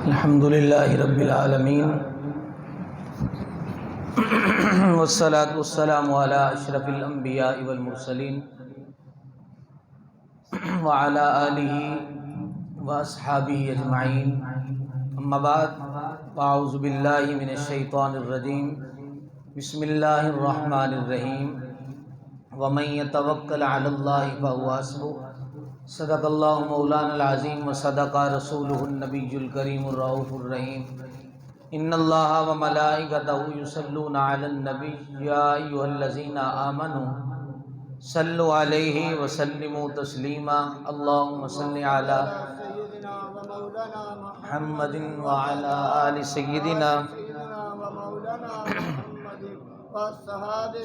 الحمد للہ رب العالمین والصلاة والسلام علی اشرف الانبیاء والمرسلین وعلی آلہ واصحابہ اجمعین، اما بعد فاعوذ باللہ من الشیطان الرجیم، بسم اللہ الرحمن الرحیم، ومن يتوکل علی اللہ فهو حسبہ، صدق اللہ مولانا العظیم وصدق رسولہ النبی الکریم الرؤوف الرحیم۔ ان اللہ وملائکتہ یصلون علی النبی یا ایھا الذین آمنوا صلوا علیہ وسلموا تسلیما، اللہم صل علی محمد وعلی آل سیدنا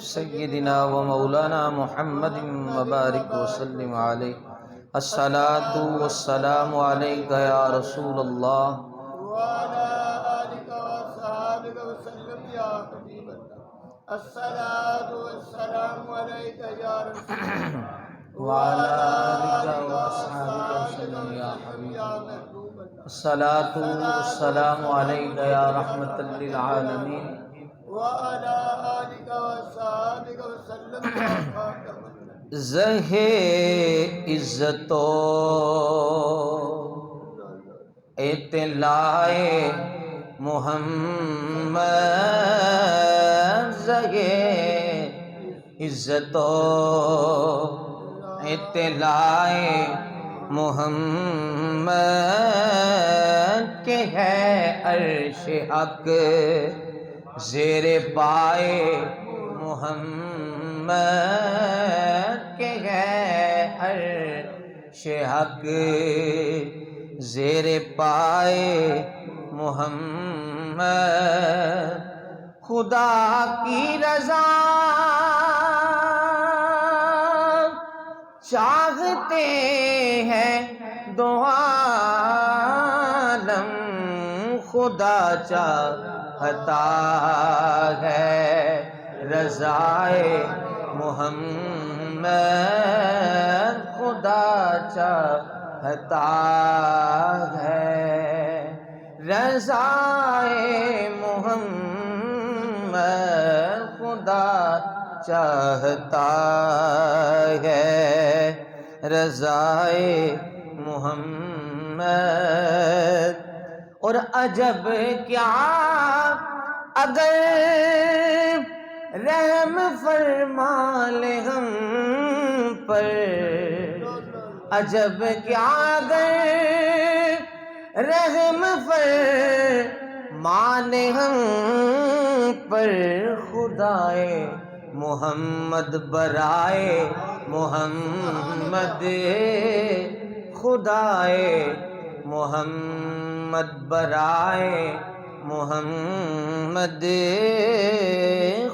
سیدنا و مولانا محمد وبارک وسلم علیہ۔ الصلاۃ والسلام علیک یا رسول اللہ وعلى آلك وصحابك وسلم يا حبيب الله، الصلاة والسلام عليك يا رسول الله وعلى آلك وصحابك وسلم يا حبيب الله، الصلاۃ والسلام علیک یا رحمۃ للعالمین وعلى آلك وصحابك وسلم يا خاتم النبيين۔ زہ عزت و اطلاع محمد، زہ عزت و اطلاع محمد کے ہے عرش حق زیر پائے محمد کے ہے عرش حق زیر پائے محمد، خدا کی رضا چاہتے ہیں دو عالم، خدا چاہتا ہے رضائے محمد، خدا چاہتا ہے رضائے محمد، خدا چاہتا ہے رضائے محمد۔ اور عجب کیا اگر رحم فرما لے ہم پر، عجب کیا اگر رحم فرما لے ہم پر، خدائے محمد برائے محمد، خدائے محمد برائے محمد،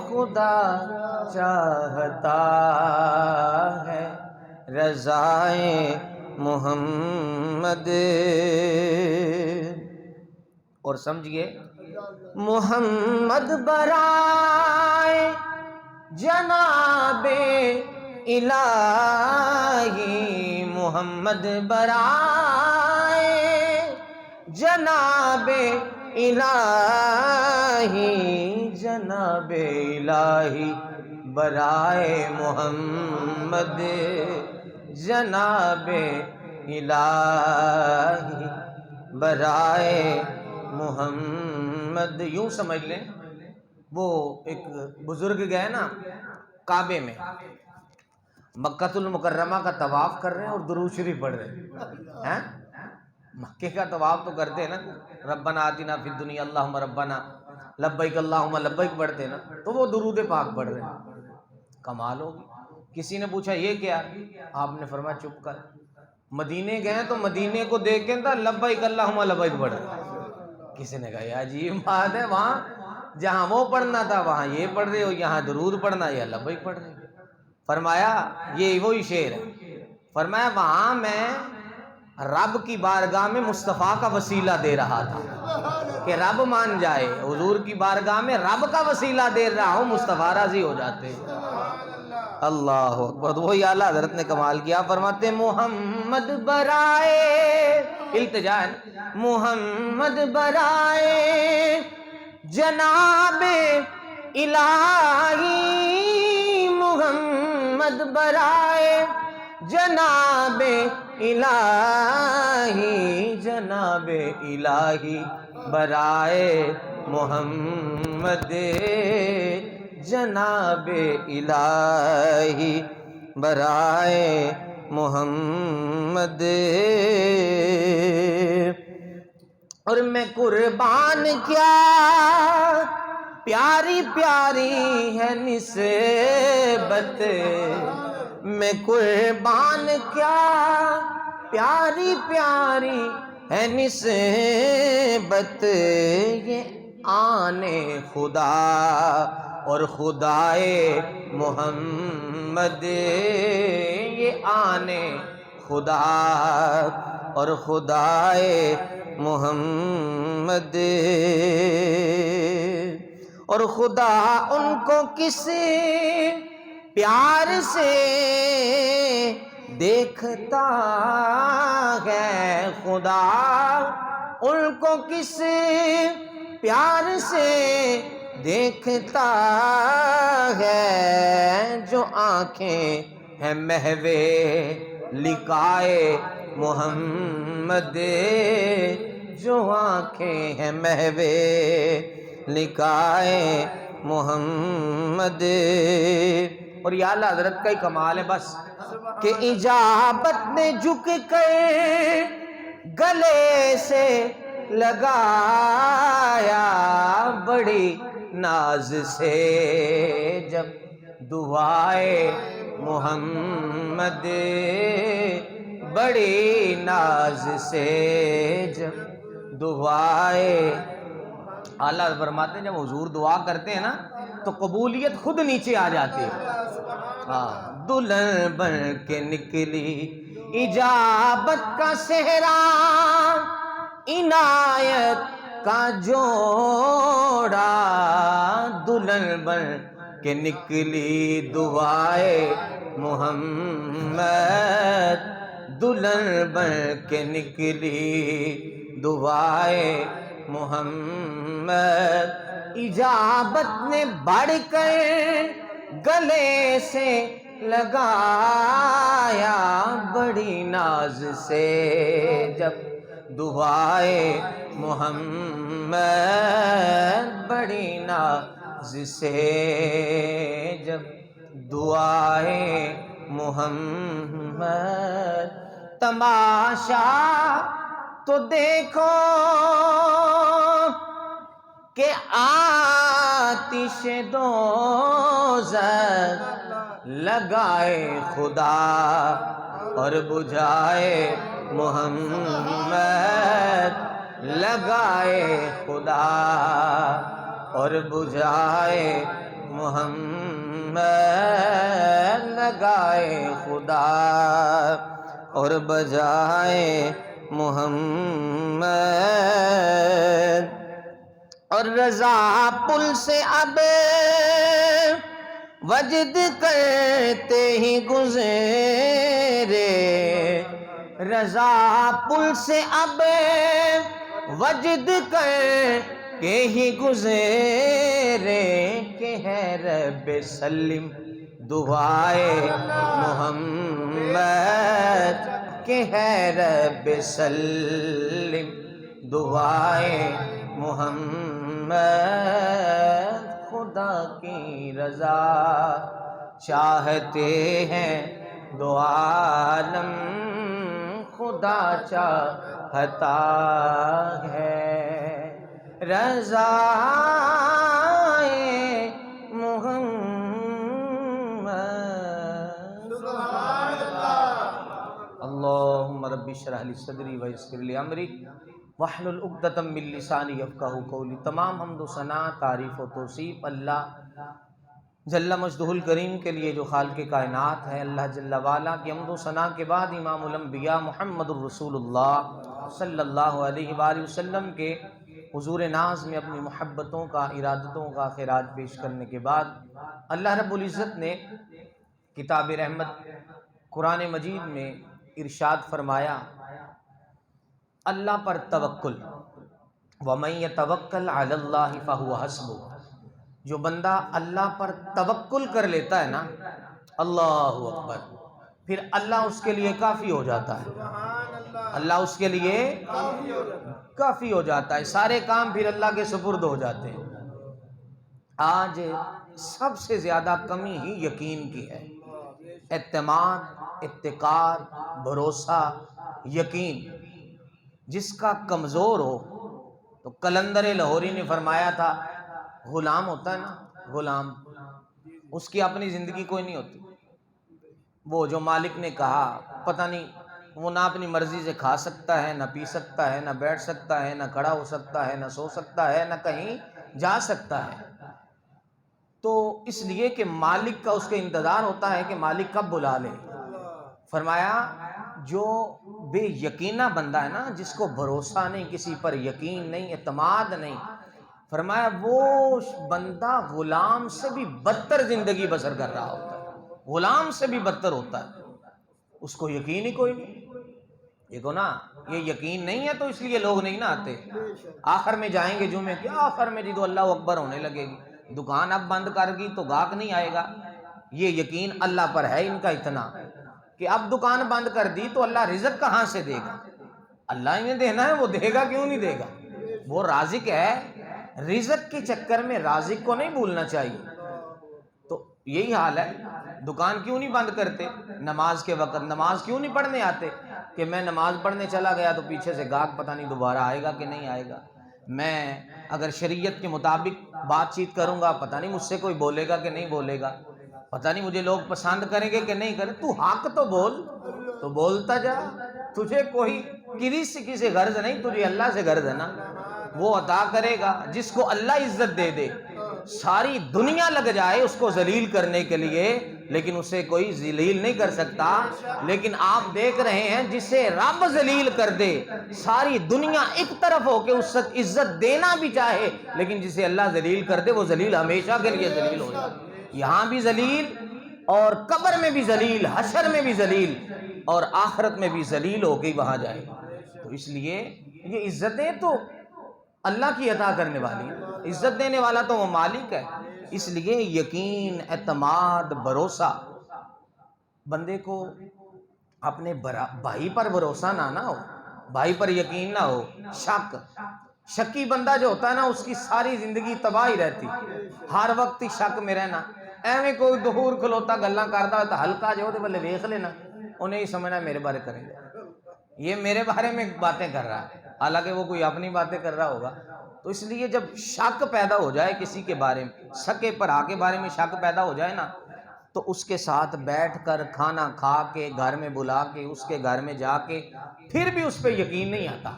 خدا چاہتا ہے رضائے محمد۔ اور سمجھئے، محمد برائے جناب الہی، محمد برائے جناب الہی، جناب الہی برائے محمد، جناب الہی برائے محمد۔ یوں سمجھ لیں، وہ ایک بزرگ گئے نا کعبے میں، مکۃ المکرمہ کا طواف کر رہے ہیں اور درود شریف پڑھ رہے ہیں۔ مکے کا طواف تو کرتے ہیں نا، ربنا آتنا فی الدنیا اللہم ربنا لبیک اللہم لبیک پڑھتے ہیں نا، تو وہ درود پاک پڑھ رہے ہیں۔ کمال ہوگی۔ کسی نے پوچھا یہ کیا؟ آپ نے فرمایا چپ کر، مدینے گئے تو مدینے کو دیکھ کے لبیک اللہم لبیک پڑھ رہے ہیں۔ کسی نے کہا یہ عجیب بات ہے، وہاں جہاں وہ پڑھنا تھا وہاں یہ پڑھ رہے ہو، یہاں درود پڑھنا یا لبیک پڑھ رہے ہو۔ فرمایا یہ وہی شعر ہے، فرمایا وہاں میں رب کی بارگاہ میں مصطفیٰ کا وسیلہ دے رہا تھا، کہ رب مان جائے. حضور کی بارگاہ میں رب کا وسیلہ دے رہا ہوں, مصطفیٰ راضی ہو جاتے. اللہ اکبر. وہی اعلیٰ حضرت نے کمال کیا, فرماتے محمد برائے, التجا ہے نا, محمد برائے جناب الہی, محمد برائے جناب الہی, جناب الہی برائے محمد, جناب الہی برائے محمد. اور میں قربان کیا پیاری پیاری ہے نسبت, میں قربان کیا پیاری پیاری ہے نسبت, یہ آن خدا اور خدائے محمد, یہ آن خدا اور خدائے محمد. اور خدا ان کو کس پیار سے دیکھتا ہے, خدا ان کو کس پیار سے دیکھتا ہے, جو آنکھیں ہیں محو لقائے محمد, جو آنکھیں ہیں محو لقائے محمد. اور یہ اعلیٰ حضرت کا ہی کمال ہے بس, کہ اجابت نے جھک کر گلے سے لگایا بڑی ناز سے, جب دعائے محمد, بڑی ناز سے جب دعائے. اعلیٰ فرماتے ہیں جب حضور دعا کرتے ہیں نا تو قبولیت خود نیچے آ جاتی ہے. دلہن بن کے نکلی اجابت کا صحرا, عنایت کا جوڑا, دلہن بن کے نکلی دعائے محمد, دلہن بن کے نکلی دعائے محمد. اجابت نے بڑھ کر گلے سے لگایا بڑی ناز سے, جب دعائے محمد, بڑی ناز سے جب دعائے محمد. تماشا تو دیکھو کہ آتش دوزخ لگائے خدا اور بجھائے محمد, لگائے خدا اور بجھائے محمد, لگائے خدا اور بجائے محمد. اور رضا پل سے اب وجد کرتے ہی گزرے, رضا پل سے اب وجد کر کے ہی گزرے, کہ ہے رب سلم دعائے محمد, کہ ہے رب سلم دعائے محمد. خدا کی رضا چاہتے ہیں دو عالم, خدا چاہتا ہے رضا محمد. اللہم رب اشرح لی صدری ویسر لی امری واحلل عقدۃ من لسانی یفقہوا قولی. تمام حمد و ثنا, تعریف و توصیف اللہ جل مجدہ الکریم کے لیے جو خالق کائنات ہے. اللہ جل والا کی حمد و ثنا کے بعد امام الانبیاء محمد الرسول اللہ صلی اللہ علیہ وآلہ وسلم کے حضور ناز میں اپنی محبتوں کا، ارادتوں کا خراج پیش کرنے کے بعد اللہ رب العزت نے کتاب رحمت قرآن مجید میں ارشاد فرمایا، اللہ پر توکل، وَمَن يَتَوَكَّلْ عَلَى اللَّهِ فَهُوَ حَسْبُهُ، جو بندہ اللہ پر توکل کر لیتا ہے نا، اللہ اکبر، پھر اللہ اس کے لیے کافی ہو جاتا ہے، سبحان اللہ، اللہ اس کے لیے کافی ہو جاتا ہے۔ کافی ہو جاتا ہے، سارے کام پھر اللہ کے سپرد ہو جاتے ہیں۔ آج سب سے زیادہ کمی ہی یقین کی ہے، اعتماد، اتقاد، بھروسہ، یقین جس کا کمزور ہو، تو کلندر لاہوری نے فرمایا تھا، غلام ہوتا ہے نا، غلام، اس کی اپنی زندگی کوئی نہیں ہوتی، وہ جو مالک نے کہا پتہ نہیں، وہ نہ اپنی مرضی سے کھا سکتا ہے، نہ پی سکتا ہے، نہ بیٹھ سکتا ہے، نہ کھڑا ہو سکتا ہے، نہ سو سکتا ہے، نہ کہیں جا سکتا ہے۔ تو اس لیے کہ مالک کا اس کے انتظار ہوتا ہے کہ مالک کب بلا لے۔ فرمایا جو بے یقینہ بندہ ہے نا، جس کو بھروسہ نہیں، کسی پر یقین نہیں، اعتماد نہیں، فرمایا وہ بندہ غلام سے بھی بدتر زندگی بسر کر رہا ہوتا ہے، غلام سے بھی بدتر ہوتا ہے، اس کو یقین ہی کوئی نہیں۔ دیکھو نا، یہ یقین نہیں ہے تو اس لیے لوگ نہیں نہ آتے۔ آخر میں جائیں گے جمعے کے آخر میں جی تو اللہ اکبر ہونے لگے گی، دکان اب بند کر گی تو گاہک نہیں آئے گا۔ یہ یقین اللہ پر ہے ان کا اتنا کہ اب دکان بند کر دی تو اللہ رزق کہاں سے دے گا؟ اللہ ہی نے دینا ہے، وہ دے گا کیوں نہیں دے گا؟ وہ رازق ہے، رزق کے چکر میں رازق کو نہیں بھولنا چاہیے۔ تو یہی حال ہے، دکان کیوں نہیں بند کرتے؟ نماز کے وقت نماز کیوں نہیں پڑھنے آتے؟ کہ میں نماز پڑھنے چلا گیا تو پیچھے سے گاہک پتہ نہیں دوبارہ آئے گا کہ نہیں آئے گا، میں اگر شریعت کے مطابق بات چیت کروں گا پتہ نہیں مجھ سے کوئی بولے گا کہ نہیں بولے گا، پتہ نہیں مجھے لوگ پسند کریں گے کہ نہیں کریں۔ تو حق تو بول، تو بولتا جا، تجھے کوئی کسی غرض نہیں، تجھے اللہ سے غرض ہے نا، وہ عطا کرے گا جس کو اللہ عزت دے دے۔ ساری دنیا لگ جائے اس کو ذلیل کرنے کے لیے لیکن اسے کوئی ذلیل نہیں کر سکتا۔ لیکن آپ دیکھ رہے ہیں جسے رب ذلیل کر دے، ساری دنیا ایک طرف ہو کے اس سے عزت دینا بھی چاہے، لیکن جسے اللہ ذلیل کر دے وہ ذلیل ہمیشہ کے لیے ذلیل ہو جائے، یہاں بھی ذلیل اور قبر میں بھی ذلیل، حشر میں بھی ذلیل اور آخرت میں بھی ذلیل ہو کے وہاں جائے گا۔ تو اس لیے یہ عزتیں تو اللہ کی عطا کرنے والی ہیں، عزت دینے والا تو وہ مالک ہے۔ اس لیے یقین، اعتماد، بھروسہ، بندے کو اپنے بھائی پر بھروسہ نہ ہو، بھائی پر یقین نہ ہو، شکی بندہ جو ہوتا ہے نا اس کی ساری زندگی تباہی رہتی، ہر وقت ہی شک میں رہنا۔ ایویں کوئی دہور کھلوتا گلاں کرتا ہے تو ہلکا جو دے بلے ویکھ لینا، انہیں ہی سمجھنا میرے بارے کریں گے، یہ میرے بارے میں باتیں کر رہا ہے، حالانکہ وہ کوئی اپنی باتیں کر رہا ہوگا۔ تو اس لیے جب شک پیدا ہو جائے کسی کے بارے میں، سکے پرا کے بارے میں شک پیدا ہو جائے نا، تو اس کے ساتھ بیٹھ کر کھانا کھا کے، گھر میں بلا کے، اس کے گھر میں جا کے، پھر بھی اس پہ یقین نہیں آتا،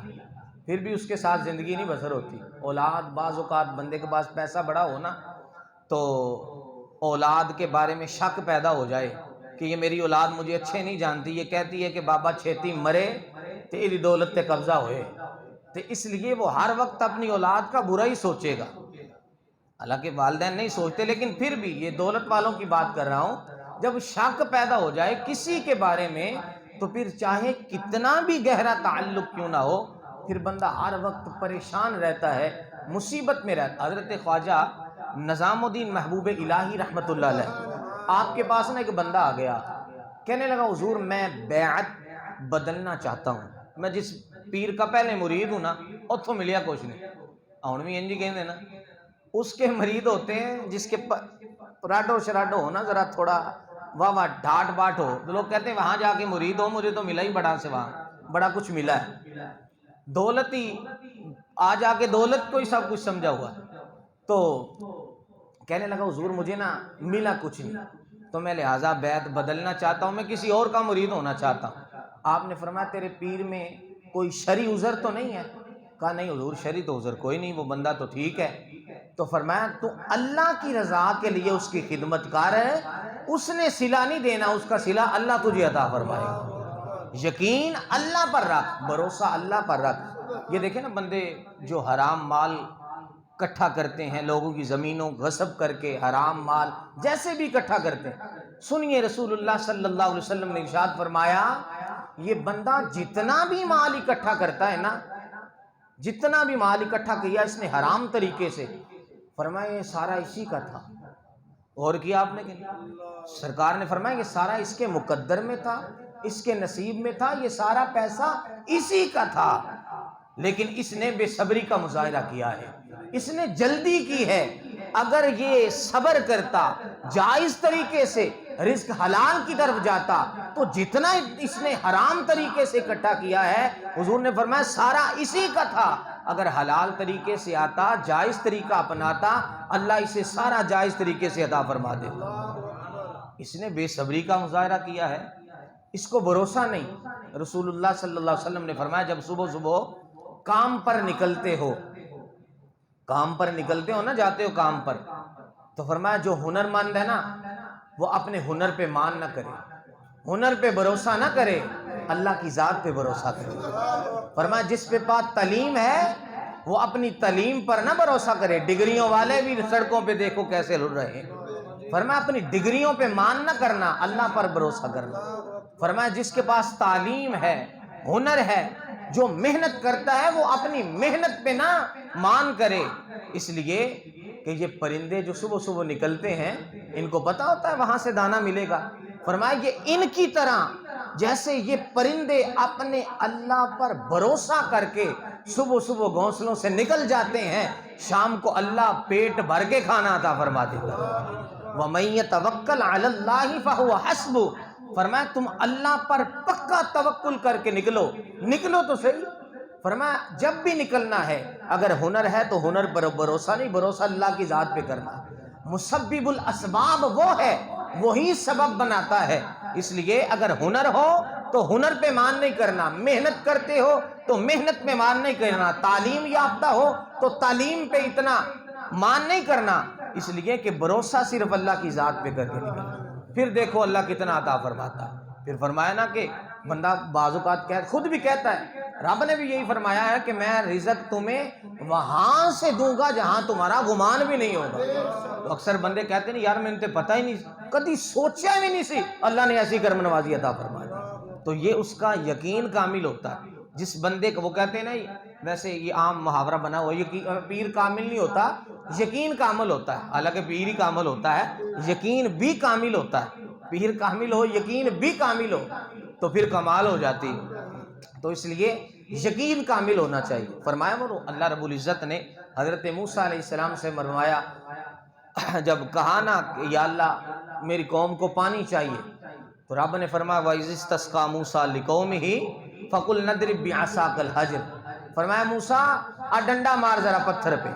پھر بھی اس کے ساتھ زندگی نہیں بسر ہوتی۔ اولاد، بعض اوقات بندے کے پاس پیسہ بڑا ہو نا تو اولاد کے بارے میں شک پیدا ہو جائے کہ یہ میری اولاد مجھے اچھے نہیں جانتی، یہ کہتی ہے کہ بابا چھیتی مرے تیری دولت تے قبضہ ہوئے، تو اس لیے وہ ہر وقت اپنی اولاد کا برا ہی سوچے گا۔ حالانکہ والدین نہیں سوچتے، لیکن پھر بھی یہ دولت والوں کی بات کر رہا ہوں، جب شک پیدا ہو جائے کسی کے بارے میں تو پھر چاہے کتنا بھی گہرا تعلق کیوں نہ ہو، پھر بندہ ہر وقت پریشان رہتا ہے، مصیبت میں رہتا۔ حضرت خواجہ نظام الدین محبوب الہی رحمۃ اللہ علیہ، آپ کے پاس نا ایک بندہ آ گیا، کہنے لگا حضور میں بیعت بدلنا چاہتا ہوں، میں جس پیر کا پہلے مرید ہوں نا اتھوں ملیا کچھ نہیں، ہن بھی انج کہندے نا، اس کے مرید ہوتے ہیں جس کے راڈو شراڈو ہو نا، ذرا تھوڑا واہ واہ ڈھاٹ باٹ ہو، تو لوگ کہتے ہیں وہاں جا کے مرید ہو، مجھے تو ملا ہی بڑا سے وہاں بڑا کچھ ملا ہے، دولت ہی آ جا کے دولت کو ہی سب کچھ سمجھا ہوا ہے۔ تو کہنے لگا حضور مجھے نا ملا کچھ نہیں، تو میں لہٰذا بیعت بدلنا چاہتا ہوں، میں کسی اور کا مرید ہونا چاہتا ہوں۔ آپ نے فرمایا تیرے پیر میں کوئی شرعی عذر تو نہیں ہے؟ کہا نہیں حضور شرعی تو عذر کوئی نہیں، وہ بندہ تو ٹھیک ہے۔ تو فرمایا تو اللہ کی رضا کے لیے اس کی خدمت کر ہے، اس نے صلہ نہیں دینا، اس کا صلہ اللہ تجھے عطا فرمائے گا۔ یقین اللہ پر رکھ، بھروسہ اللہ پر رکھ، یہ دیکھیں نا بندے جو حرام مال اکٹھا کرتے ہیں، لوگوں کی زمینوں غصب کر کے حرام مال جیسے بھی اکٹھا کرتے ہیں، سنیے رسول اللہ صلی اللہ علیہ وسلم نے ارشاد فرمایا یہ بندہ جتنا بھی مال اکٹھا کرتا ہے نا، جتنا بھی مال اکٹھا کیا اس نے حرام طریقے سے، فرمایا یہ سارا اسی کا تھا۔ اور کیا آپ نے کہ سرکار نے فرمایا یہ سارا اس کے مقدر میں تھا، اس کے نصیب میں تھا، یہ سارا پیسہ اسی کا تھا، لیکن اس نے بے صبری کا مظاہرہ کیا ہے، اس نے جلدی کی ہے۔ اگر یہ صبر کرتا، جائز طریقے سے رزق حلال کی طرف جاتا، تو جتنا اس نے حرام طریقے سے اکٹھا کیا ہے حضور نے فرمایا سارا اسی کا تھا۔ اگر حلال طریقے سے آتا، جائز طریقہ اپناتا، اللہ اسے سارا جائز طریقے سے عطا فرما دیتا۔ اس نے بے صبری کا مظاہرہ کیا ہے، اس کو بھروسہ نہیں۔ رسول اللہ صلی اللہ علیہ وسلم نے فرمایا جب صبح صبح کام پر نکلتے ہو، کام پر نکلتے ہو نا، جاتے ہو کام پر، تو فرمایا جو ہنر مند ہے نا وہ اپنے ہنر پہ مان نہ کرے، ہنر پہ بھروسہ نہ کرے، اللہ کی ذات پہ بھروسہ کرے۔ فرمایا جس پہ پاس تعلیم ہے وہ اپنی تعلیم پر نہ بھروسہ کرے، ڈگریوں والے بھی سڑکوں پہ دیکھو کیسے لڑ رہے ہیں، فرمایا اپنی ڈگریوں پہ مان نہ کرنا، اللہ پر بھروسہ کرنا۔ فرمایا جس کے پاس تعلیم ہے، ہنر ہے، جو محنت کرتا ہے وہ اپنی محنت پہ نہ مان کرے، اس لیے کہ یہ پرندے جو صبح صبح نکلتے ہیں ان کو پتا ہوتا ہے وہاں سے دانا ملے گا۔ فرمایا یہ ان کی طرح جیسے یہ پرندے اپنے اللہ پر بھروسہ کر کے صبح صبح گھونسلوں سے نکل جاتے ہیں، شام کو اللہ پیٹ بھر کے کھانا عطا فرما دیتا ہے۔ وَمَن يَتَوَكَّلْ عَلَى اللَّهِ فَهُوَ حَسْبُهُ، فرمایا تم اللہ پر پکا توکل کر کے نکلو تو صحیح۔ فرمایا جب بھی نکلنا ہے اگر ہنر ہے تو ہنر پر بھروسہ نہیں، بھروسہ اللہ کی ذات پہ کرنا۔ مسبب الاسباب وہ ہے، وہی سبب بناتا ہے، اس لیے اگر ہنر ہو تو ہنر پہ مان نہیں کرنا، محنت کرتے ہو تو محنت پہ مان نہیں کرنا، تعلیم یافتہ ہو تو تعلیم پہ اتنا مان نہیں کرنا، اس لیے کہ بھروسہ صرف اللہ کی ذات پہ کر کے نکلنا۔ پھر دیکھو اللہ کتنا عطا فرماتا ہے۔ پھر فرمایا نا کہ بندہ بعض اوقات خود بھی کہتا ہے، رب نے بھی یہی فرمایا ہے کہ میں رزق تمہیں وہاں سے دوں گا جہاں تمہارا گمان بھی نہیں ہوگا۔ تو اکثر بندے کہتے ہیں یار میں نے پتہ ہی نہیں، کبھی سوچا بھی نہیں سی اللہ نے ایسی کرم نوازی عطا فرمائی، تو یہ اس کا یقین کامل ہوتا ہے۔ جس بندے کو وہ کہتے ہیں نا، ویسے یہ عام محاورہ بنا ہوا ہے، پیر کامل نہیں ہوتا، یقین کامل ہوتا ہے، حالانکہ پیر ہی کامل ہوتا ہے، یقین بھی کامل ہوتا ہے۔ پیر کامل ہو، یقین بھی کامل ہو تو پھر کمال ہو جاتی، تو اس لیے یقین کامل ہونا چاہیے۔ فرمایا وہ اللہ رب العزت نے حضرت موسیٰ علیہ السلام سے فرمایا، جب کہا نا کہ یا اللہ میری قوم کو پانی چاہیے، تو رب نے فرمایا وَإِذِ اسْتَسْقَىٰ مُوسَىٰ لِقَوْمِهِ فَقُلْ نَضْرِب بِّعَصَاكَ الْحَجَرَ، فرمایا موسیٰ ڈنڈا مار ذرا پتھر پہ،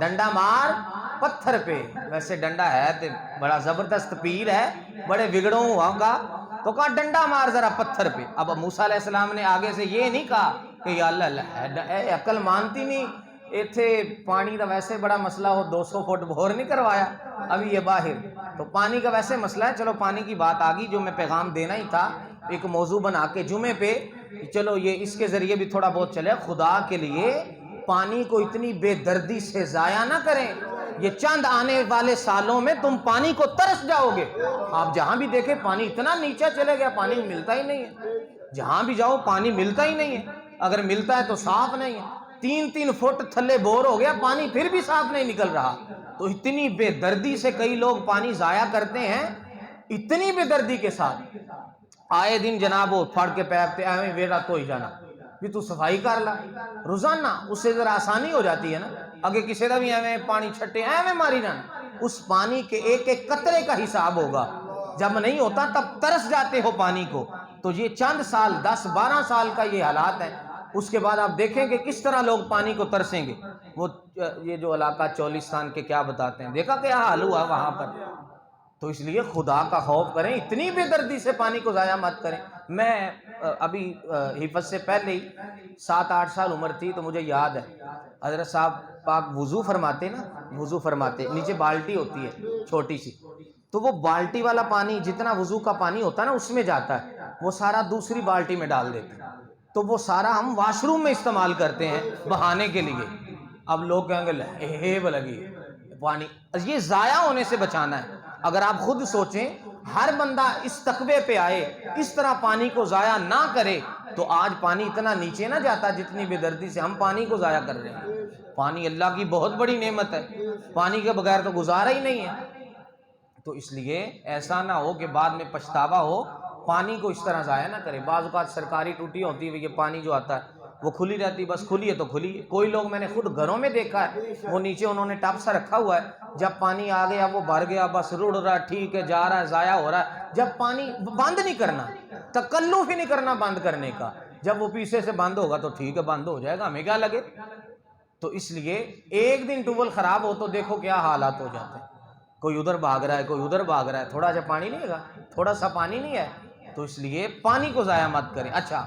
ڈنڈا مار پتھر پہ۔ ویسے ڈنڈا ہے تو بڑا زبردست پیر ہے، بڑے بگڑوں ہوا گا، تو کہا ڈنڈا مار ذرا پتھر پہ۔ اب موسیٰ علیہ السلام نے آگے سے یہ نہیں کہا کہ یا اللہ اے عقل مانتی نہیں، ایتھے پانی کا ویسے بڑا مسئلہ ہو، 200 فٹ بور نہیں کروایا ابھی یہ باہر، تو پانی کا ویسے مسئلہ ہے، چلو پانی کی بات آ گئی، جو میں پیغام دینا ہی تھا ایک موضوع بنا کے جمعے پہ، چلو یہ اس کے ذریعے بھی تھوڑا بہت چلے۔ خدا کے لیے پانی کو اتنی بے دردی سے ضائع نہ کریں، یہ چند آنے والے سالوں میں تم پانی کو ترس جاؤ گے۔ آپ جہاں بھی دیکھیں پانی اتنا نیچے چلے گیا، پانی ملتا ہی نہیں ہے، جہاں بھی جاؤ پانی ملتا ہی نہیں ہے، اگر ملتا ہے تو صاف نہیں ہے، 3 فٹ تھلے بور ہو گیا، پانی پھر بھی صاف نہیں نکل رہا۔ تو اتنی بے دردی سے کئی لوگ پانی ضائع کرتے ہیں، اتنی بے دردی کے ساتھ آئے دن جناب وہ پھڑ کے پیپتے ایویں ویڑا تو ہی جانا بھی تو صفائی کر لا روزانہ، اس سے ذرا آسانی ہو جاتی ہے نا، اگر کسی کا بھی ایویں پانی چھٹے ایویں ماری جانا، اس پانی کے ایک ایک قطرے کا حساب ہوگا، جب نہیں ہوتا تب ترس جاتے ہو پانی کو۔ تو یہ چند سال 10-12 سال کا یہ حالات ہے، اس کے بعد آپ دیکھیں کہ کس طرح لوگ پانی کو ترسیں گے۔ وہ یہ جو علاقہ چولستان کے کیا بتاتے ہیں، دیکھا کیا حال ہوا وہاں پر، تو اس لیے خدا کا خوف کریں، اتنی بے دردی سے پانی کو ضائع مت کریں۔ میں ابھی حفظ سے پہلے ہی 7-8 سال عمر تھی، تو مجھے یاد ہے حضرت صاحب پاک وضو فرماتے نا، وضو فرماتے نیچے بالٹی ہوتی ہے چھوٹی سی، تو وہ بالٹی والا پانی جتنا وضو کا پانی ہوتا ہے نا اس میں جاتا ہے، وہ سارا دوسری بالٹی میں ڈال دیتے ہیں، تو وہ سارا ہم واش روم میں استعمال کرتے ہیں بہانے کے لیے. اب لوگ کہیں گے ہیب لگی پانی. یہ ضائع ہونے سے بچانا ہے. اگر آپ خود سوچیں ہر بندہ اس تقوی پہ آئے, اس طرح پانی کو ضائع نہ کرے, تو آج پانی اتنا نیچے نہ جاتا جتنی بے دردی سے ہم پانی کو ضائع کر رہے ہیں. پانی اللہ کی بہت بڑی نعمت ہے, پانی کے بغیر تو گزارا ہی نہیں ہے. تو اس لیے ایسا نہ ہو کہ بعد میں پچھتاوا ہو, پانی کو اس طرح ضائع نہ کرے. بعض اوقات سرکاری ٹوٹی ہوتی ہے, یہ پانی جو آتا ہے وہ کھلی رہتی, بس کھلی ہے تو کھلی ہے. کوئی لوگ میں نے خود گھروں میں دیکھا ہے, وہ نیچے انہوں نے ٹب سا رکھا ہوا ہے, جب پانی آ گیا وہ بھر گیا, بس رڑ رہا, ٹھیک ہے, جا رہا ہے, ضائع ہو رہا ہے. جب پانی بند نہیں کرنا, تکلف ہی نہیں کرنا بند کرنے کا, جب وہ پیچھے سے بند ہوگا تو ٹھیک ہے بند ہو جائے گا, ہمیں کیا لگے. تو اس لیے ایک دن ٹیوبل خراب ہو تو دیکھو کیا حالات ہو جاتے ہیں. کوئی ادھر بھاگ رہا ہے, کوئی ادھر بھاگ رہا ہے, تھوڑا سا پانی نہیں ہے, تھوڑا سا پانی نہیں ہے. تو اس لیے پانی کو ضائع مت کریں. اچھا,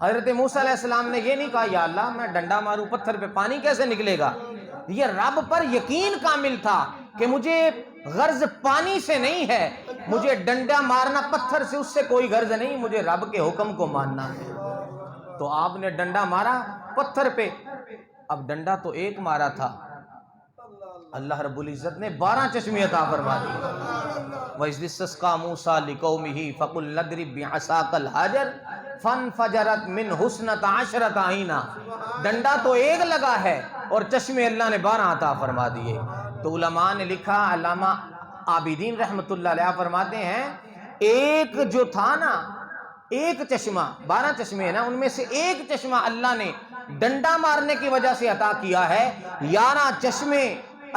حضرت موسیٰ علیہ السلام نے یہ نہیں کہا یا اللہ میں ڈنڈا ماروں پتھر پہ, پانی کیسے نکلے گا. یہ رب پر یقین کامل تھا کہ مجھے غرض پانی سے نہیں ہے, مجھے ڈنڈا مارنا پتھر سے, اس سے کوئی غرض نہیں, مجھے رب کے حکم کو ماننا ہے. تو آپ نے ڈنڈا مارا پتھر پہ. اب ڈنڈا تو ایک مارا تھا, اللہ رب العزت نے 12 چشمے عطا فرما دیے. وَإِذِ اسْتَسْقَىٰ مُوسَىٰ لِقَوْمِهِ فَقُلْ اضْرِب بِّعَصَاكَ الْحَجَرَ فَانْفَجَرَتْ مِنْهُ اثْنَتَا عَشْرَةَ عَيْنًا. ڈنڈا تو ایک لگا ہے اور چشمے اللہ نے 12 عطا فرما دیے. تو علماء نے لکھا, علامہ عابدین رحمت اللہ علیہ فرماتے ہیں ایک جو تھا نا, ایک چشمہ, 12 چشمے ہیں نا, ان میں سے ایک چشمہ اللہ نے ڈنڈا مارنے کی وجہ سے عطا کیا ہے, 11 چشمے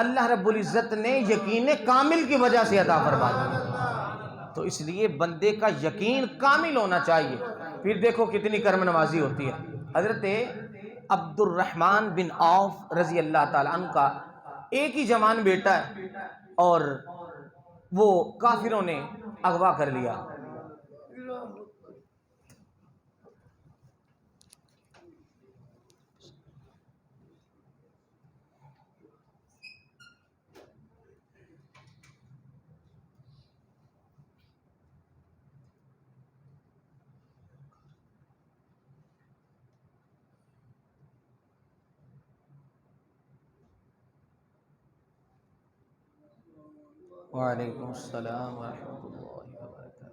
اللہ رب العزت نے یقین کامل کی وجہ سے عطا فرما دیا. تو اس لیے بندے کا یقین کامل ہونا چاہیے. پھر دیکھو کتنی کرم نوازی ہوتی ہے. حضرت عبد الرحمن بن عوف رضی اللہ تعالیٰ عنہ کا ایک ہی جوان بیٹا ہے, اور وہ کافروں نے اغوا کر لیا. وعلیکم السلام ورحمۃ اللہ وبرکاتہ.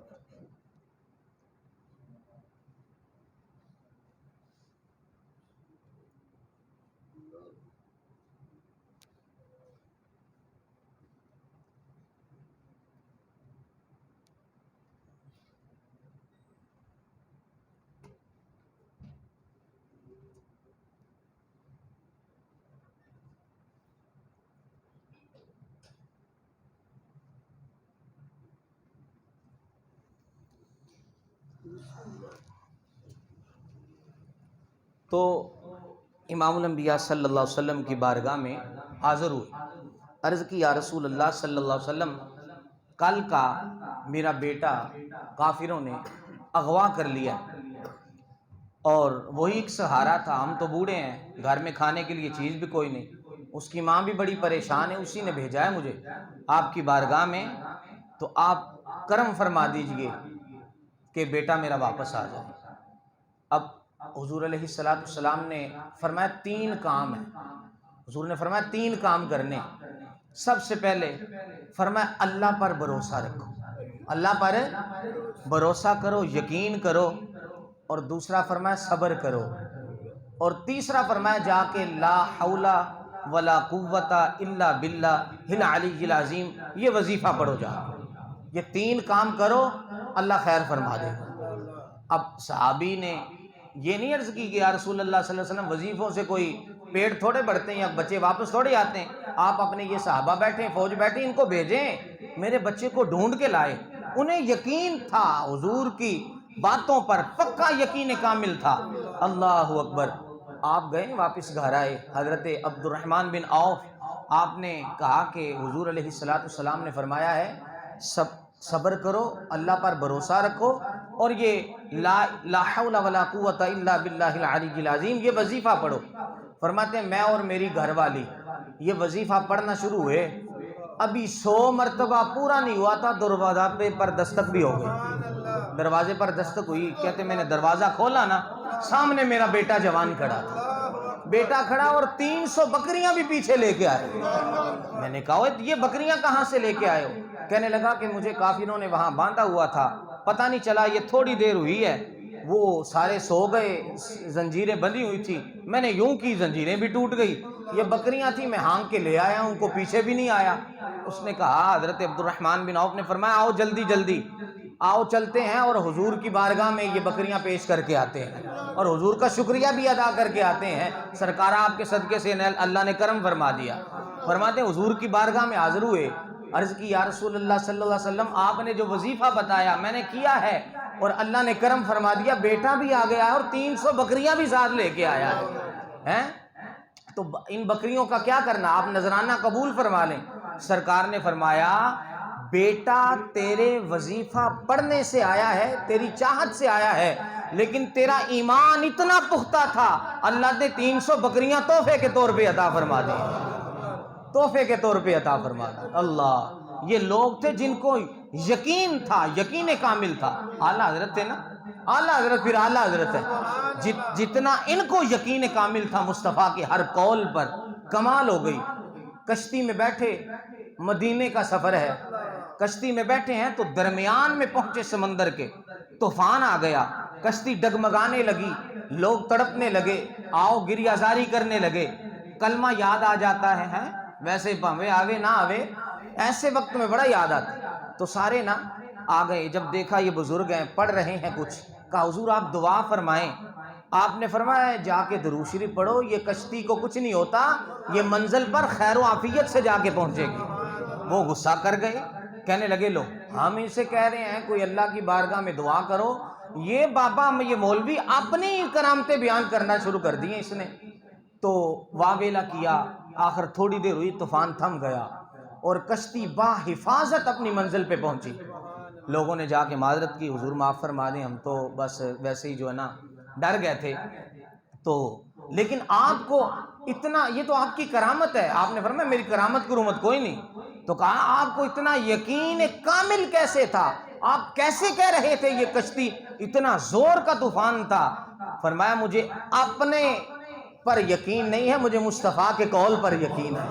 تو امام الانبیاء صلی اللہ علیہ وسلم کی بارگاہ میں حاضر ہوئے, عرض کی یا رسول اللہ صلی اللہ علیہ وسلم, کل کا میرا بیٹا کافروں نے اغوا کر لیا, اور وہی ایک سہارا تھا, ہم تو بوڑھے ہیں, گھر میں کھانے کے لیے چیز بھی کوئی نہیں, اس کی ماں بھی بڑی پریشان ہے, اسی نے بھیجا ہے مجھے آپ کی بارگاہ میں, تو آپ کرم فرما دیجئے کہ بیٹا میرا واپس آ جائے. اب حضور علیہ السلام نے فرمایا 3 کام ہیں. حضور نے فرمایا 3 کام کرنے. سب سے پہلے فرمایا اللہ پر بھروسہ رکھو, اللہ پر بھروسہ کرو, یقین کرو, اور دوسرا فرمایا صبر کرو, اور تیسرا فرمایا جا کے لا حول ولا قوت الا باللہ العلی العظیم, یہ وظیفہ پڑھو جا کے. یہ 3 کام کرو, اللہ خیر فرما دے گا. اب صحابی نے یہ نہیں عرض کی کہ یا رسول اللہ صلی اللہ علیہ وسلم وظیفوں سے کوئی پیٹ تھوڑے بڑھتے ہیں یا بچے واپس تھوڑے آتے ہیں, آپ اپنے یہ صحابہ بیٹھے ہیں, فوج بیٹھی, ان کو بھیجیں, میرے بچے کو ڈھونڈ کے لائے. انہیں یقین تھا حضور کی باتوں پر, پکا یقین کامل تھا. اللہ اکبر. آپ گئے, واپس گھر آئے. حضرت عبد الرحمن بن عوف, آپ نے کہا کہ حضور علیہ السلام نے فرمایا ہے صبر کرو, اللہ پر بھروسہ رکھو, اور یہ لا حول ولا قوت الا باللہ العلی العظیم یہ وظیفہ پڑھو. فرماتے ہیں میں اور میری گھر والی یہ وظیفہ پڑھنا شروع ہوئے, ابھی 100 مرتبہ پورا نہیں ہوا تھا, دروازہ پر دستک بھی ہو گئی. دروازے پر دستک ہوئی, کہتے میں نے دروازہ کھولا نا سامنے میرا بیٹا جوان کھڑا تھا، بیٹا کھڑا اور 300 بکریاں بھی پیچھے لے کے آئے۔ میں نے کہا یہ بکریاں کہاں سے لے کے آئے ہو؟ کہنے لگا کہ مجھے کافروں نے وہاں باندھا ہوا تھا، پتہ نہیں چلا، یہ تھوڑی دیر ہوئی ہے، وہ سارے سو گئے، زنجیریں بندھی ہوئی تھی، میں نے یوں کی زنجیریں بھی ٹوٹ گئی، یہ بکریاں تھیں، میں ہانک کے لے آیا ہوں، کو پیچھے بھی نہیں آیا۔ اس نے کہا، حضرت عبد الرحمن بن عوف نے فرمایا آؤ جلدی جلدی آؤ چلتے ہیں اور حضور کی بارگاہ میں یہ بکریاں پیش کر کے آتے ہیں اور حضور کا شکریہ بھی ادا کر کے آتے ہیں، سرکار آپ کے صدقے سے اللہ نے کرم فرما دیا۔ فرماتے ہیں حضور کی بارگاہ میں حاضر ہوئے، عرض کی یا رسول اللہ صلی اللہ علیہ وسلم، آپ نے جو وظیفہ بتایا میں نے کیا ہے اور اللہ نے کرم فرما دیا، بیٹا بھی آ گیا ہے اور 300 بکریاں بھی ساتھ لے کے آیا ہے، تو ان بکریوں کا کیا کرنا، آپ نذرانہ قبول فرما لیں۔ سرکار نے فرمایا بیٹا تیرے وظیفہ پڑھنے سے آیا ہے، تیری چاہت سے آیا ہے، لیکن تیرا ایمان اتنا پختہ تھا، اللہ نے 300 بکریاں تحفے کے طور پہ عطا فرما دی، تحفے کے طور پہ عطا فرما دی۔ اللہ، یہ لوگ تھے جن کو یقین تھا، یقین کامل تھا۔ اعلیٰ حضرت تھے نا، اعلیٰ حضرت پھر اعلیٰ حضرت ہے، جتنا ان کو یقین کامل تھا مصطفیٰ کے ہر قول پر، کمال ہو گئی۔ کشتی میں بیٹھے، مدینے کا سفر ہے، کشتی میں بیٹھے ہیں تو درمیان میں پہنچے سمندر کے، طوفان آ گیا، کشتی ڈگمگانے لگی، لوگ تڑپنے لگے، آؤ گریہ زاری کرنے لگے، کلمہ یاد آ جاتا ہے، ویسے پاوے آوے نہ آوے، ایسے وقت میں بڑا یاد آتا، تو سارے نا آ گئے، جب دیکھا یہ بزرگ ہیں پڑھ رہے ہیں کچھ، کہا حضور آپ دعا فرمائیں۔ آپ نے فرمایا جا کے درود شریف پڑھو، یہ کشتی کو کچھ نہیں ہوتا، یہ منزل پر خیر و عافیت سے جا کے پہنچے گی۔ وہ غصہ کر گئے، کہنے لگے لو ہم ان سے کہہ رہے ہیں کوئی اللہ کی بارگاہ میں دعا کرو، یہ بابا یہ مولوی اپنی کرامتیں بیان کرنا شروع کر دیے اس نے۔ تو واویلا کیا، آخر تھوڑی دیر ہوئی، طوفان تھم گیا اور کشتی باحفاظت اپنی منزل پہ پہنچی۔ لوگوں نے جا کے معذرت کی، حضور معاف فرما دیں، ہم تو بس ویسے ہی جو ہے نا ڈر گئے تھے، تو لیکن آپ کو اتنا، یہ تو آپ کی کرامت ہے، آپ نے فرمایا میری کرامت کی رومت کوئی نہیں، تو کہا آپ کو اتنا یقین کامل کیسے تھا، آپ کیسے کہہ رہے تھے یہ کشتی، اتنا زور کا طوفان تھا؟ فرمایا مجھے اپنے پر یقین نہیں ہے، مجھے مصطفیٰ کے قول پر یقین ہے،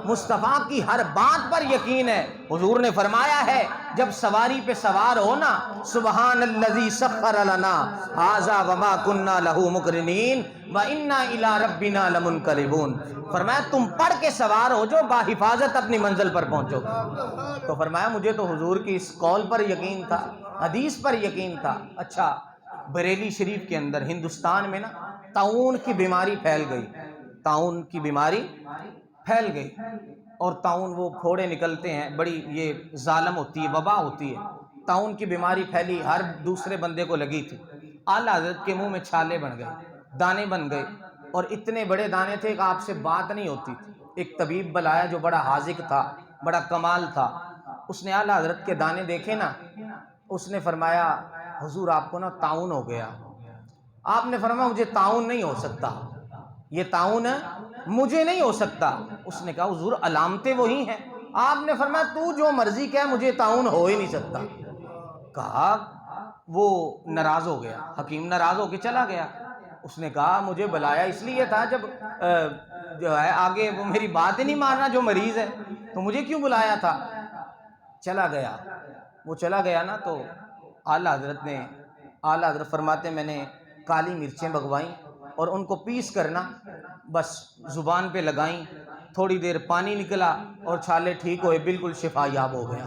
مصطفیٰ کی ہر بات پر یقین ہے۔ حضور نے فرمایا ہے جب سواری پہ سوار ہو نا، سبحان الذی سخر لنا ھذا وما کنا لہ مقرنین وانا الی ربنا لمنقلبون، فرمایا تم پڑھ کے سوار ہو جو باحفاظت اپنی منزل پر پہنچو۔ تو فرمایا مجھے تو حضور کی اس قول پر یقین تھا، حدیث پر یقین تھا۔ اچھا، بریلی شریف کے اندر ہندوستان میں نا طاعون کی بیماری پھیل گئی، طاعون کی بیماری پھیل گئی، اور طاعون وہ پھوڑے نکلتے ہیں، بڑی یہ ظالم ہوتی ہے، وبا ہوتی ہے۔ طاعون کی بیماری پھیلی، ہر دوسرے بندے کو لگی تھی۔ اعلیٰ حضرت کے منہ میں چھالے بن گئے، دانے بن گئے، اور اتنے بڑے دانے تھے کہ آپ سے بات نہیں ہوتی تھی۔ ایک طبیب بلایا جو بڑا حاذق تھا، بڑا کمال تھا، اس نے اعلیٰ حضرت کے دانے دیکھے نا، اس نے فرمایا حضور آپ کو نا طاعون ہو گیا۔ آپ نے فرمایا مجھے طاعون نہیں ہو سکتا، یہ طاعون مجھے نہیں ہو سکتا۔ اس نے کہا حضور علامتیں وہی ہیں۔ آپ نے فرمایا تو جو مرضی کہہ، مجھے طاعون ہو ہی نہیں سکتا۔ کہا وہ ناراض ہو گیا، حکیم ناراض ہو کے چلا گیا۔ اس نے کہا مجھے بلایا اس لیے تھا جب جو ہے آگے وہ میری بات ہی نہیں ماننا جو مریض ہے، تو مجھے کیوں بلایا تھا؟ چلا گیا، وہ چلا گیا نا، تو اعلیٰ حضرت فرماتے میں نے کالی مرچیں بگوائیں اور ان کو پیس کرنا بس زبان پہ لگائیں، تھوڑی دیر پانی نکلا اور چھالے ٹھیک ہوئے، بالکل شفا یاب ہو گیا۔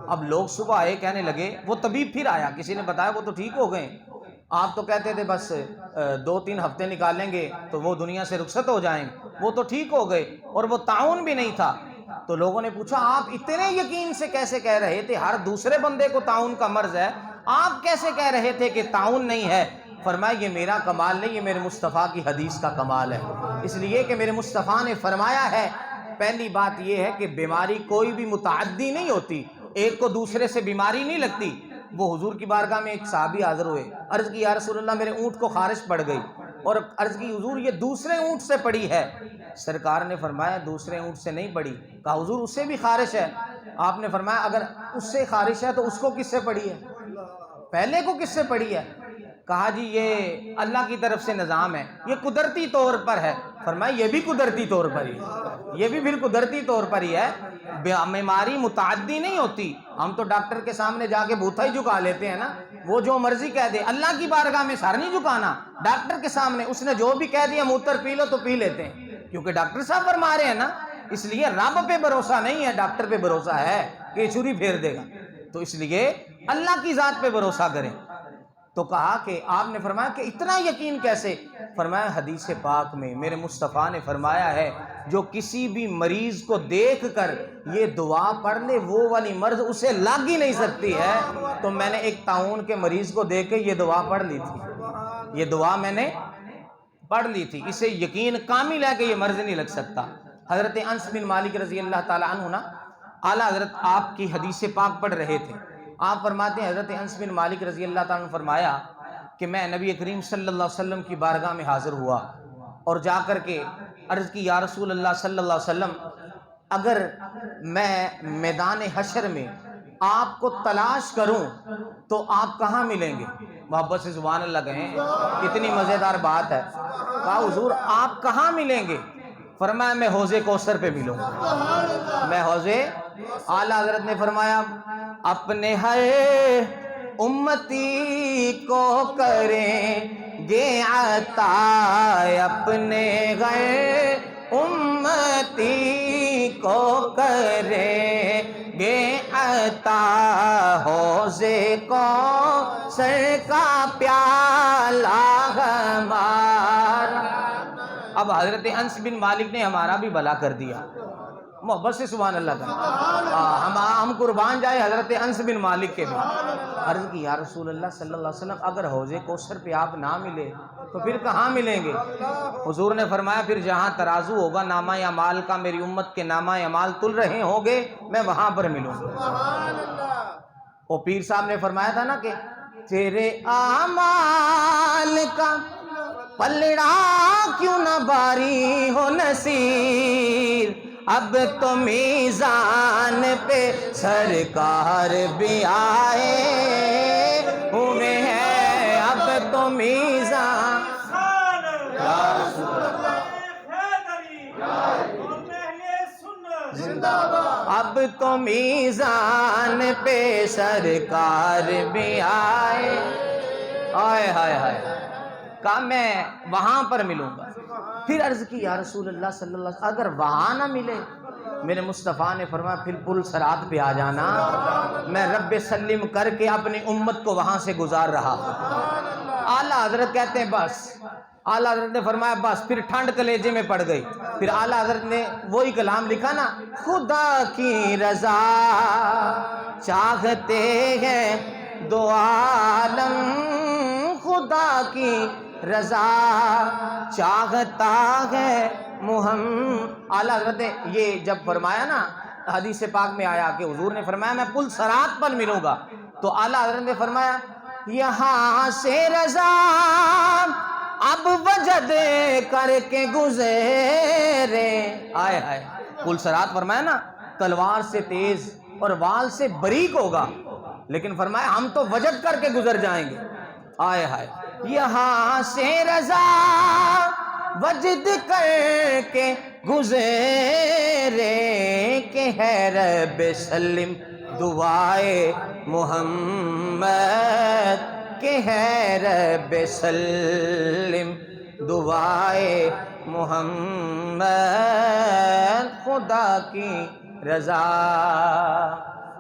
اب لوگ صبح آئے، کہنے لگے، وہ طبیب پھر آیا، کسی نے بتایا وہ تو ٹھیک ہو گئے، آپ تو کہتے تھے بس 2-3 ہفتے نکالیں گے تو وہ دنیا سے رخصت ہو جائیں، وہ تو ٹھیک ہو گئے اور وہ طاعون بھی نہیں تھا۔ تو لوگوں نے پوچھا آپ اتنے یقین سے کیسے کہہ رہے تھے، ہر دوسرے بندے کو طاعون کا مرض ہے، آپ کیسے کہہ رہے تھے کہ طاعون نہیں ہے؟ فرمایا یہ میرا کمال نہیں، یہ میرے مصطفیٰ کی حدیث کا کمال ہے، اس لیے کہ میرے مصطفیٰ نے فرمایا ہے۔ پہلی بات یہ ہے کہ بیماری کوئی بھی متعدی نہیں ہوتی، ایک کو دوسرے سے بیماری نہیں لگتی۔ وہ حضور کی بارگاہ میں ایک صحابی حاضر ہوئے، عرض کی یا رسول اللہ میرے اونٹ کو خارش پڑ گئی، اور عرض کی حضور یہ دوسرے اونٹ سے پڑی ہے۔ سرکار نے فرمایا دوسرے اونٹ سے نہیں پڑی۔ کہا حضور اس سے بھی خارش ہے؟ آپ نے فرمایا اگر اس سے خارش ہے تو اس کو کس سے پڑی ہے، پہلے کو کس سے پڑی ہے؟ کہا جی یہ اللہ کی طرف سے نظام ہے، یہ قدرتی طور پر ہے۔ فرمایا یہ بھی قدرتی طور پر ہی ہے، یہ بھی پھر قدرتی طور پر ہی ہے، بیماری متعدی نہیں ہوتی۔ ہم تو ڈاکٹر کے سامنے جا کے بوتھا ہی جھکا لیتے ہیں نا، وہ جو مرضی کہہ دے، اللہ کی بارگاہ میں سر نہیں جھکانا، ڈاکٹر کے سامنے اس نے جو بھی کہہ دیا موتر پی لو تو پی لیتے ہیں، کیونکہ ڈاکٹر صاحب فرما رہے ہیں نا۔ اس لیے رب پہ بھروسہ نہیں ہے، ڈاکٹر پہ بھروسہ ہے کہ چھری پھیر دے گا، تو اس لیے اللہ کی ذات پہ بھروسہ کریں۔ تو کہا کہ آپ نے فرمایا کہ اتنا یقین کیسے؟ فرمایا حدیث پاک میں میرے مصطفیٰ نے فرمایا ہے جو کسی بھی مریض کو دیکھ کر یہ دعا پڑھ لے وہ والی مرض اسے لگ ہی نہیں سکتی ہے۔ تو میں نے ایک طاعون کے مریض کو دیکھ کے یہ دعا پڑھ لی تھی، یہ دعا میں نے پڑھ لی تھی، اسے یقین کامل ہے کہ یہ مرض نہیں لگ سکتا۔ حضرت انس بن مالک رضی اللہ تعالیٰ عنہ نا، اعلیٰ حضرت آپ کی حدیث پاک پڑھ رہے تھے، آپ فرماتے ہیں حضرت انس بن مالک رضی اللہ تعالیٰ عنہ فرمایا کہ میں نبی کریم صلی اللہ علیہ وسلم کی بارگاہ میں حاضر ہوا اور جا کر کے عرض کی یا رسول اللہ صلی اللہ علیہ وسلم، اگر میں میدان حشر میں آپ کو تلاش کروں تو آپ کہاں ملیں گے؟ محبت سے سبحان اللہ کہیں، کتنی مزیدار بات ہے۔ کہا حضور آپ کہاں ملیں گے؟ فرمایا میں حوض کوثر پہ ملوں گا، میں حوض۔ اعلیٰ حضرت نے فرمایا اپنے ہر امتی کو کریں گے عطا، اپنے غیر امتی کو کریں گے عطا، حوض کوثر کا پیالہ ہمارا۔ اب حضرت انس بن مالک نے ہمارا بھی بھلا کر دیا، محبت سے سبحان اللہ کا، ہم قربان جائے حضرت انس بن مالک کے بھی۔ عرض کی یا رسول اللہ صلی اللہ علیہ وسلم اگر حوض کوثر پہ آپ نہ ملے تو پھر کہاں ملیں گے؟ حضور نے فرمایا پھر جہاں ترازو ہوگا نامہ اعمال کا، میری امت کے نامہ اعمال تل رہے ہوں گے، میں وہاں پر ملوں گا۔ وہ پیر صاحب نے فرمایا تھا نا کہ تیرے اعمال کا پلڑا کیوں نہ باری ہو نصیر، اب تو میزان پہ سرکار بھی آئے ہوئے ہیں، اب تو میزان اب تو میزان پہ سرکار بھی آئے، آئے ہائے ہائے، کہا میں وہاں پر ملوں گا۔ پھر عرض کی یا رسول اللہ صلی اللہ علیہ وسلم اگر وہاں نہ ملے؟ میرے مصطفیٰ نے فرمایا پھر پل صراط پہ آ جانا، میں رب سلم کر کے اپنی امت کو وہاں سے گزار رہا ہوں۔ اعلیٰ حضرت کہتے ہیں بس، اعلیٰ حضرت نے فرمایا بس پھر ٹھنڈ کلیجے میں پڑ گئی۔ پھر اعلیٰ حضرت نے وہی کلام لکھا نا، خدا کی رضا چاہتے ہیں دو عالم، خدا کی رضا چاہتا ہے محمد۔ اعلیٰ حضرت نے یہ جب فرمایا نا، حدیث پاک میں آیا کہ حضور نے فرمایا میں پل صراط پر ملوں گا، تو اعلیٰ حضرت نے فرمایا یہاں سے رضا اب وجد کر کے گزرے، آئے ہائے، پل صراط فرمایا نا تلوار سے تیز اور وال سے باریک ہوگا، لیکن فرمایا ہم تو وجد کر کے گزر جائیں گے، آئے ہائے۔ یہاں سے رضا وجد کر کے گزرے کہ ہے رب سلم دعائے محمد، کہ ہے رب سلم دعائے محمد، خدا کی رضا۔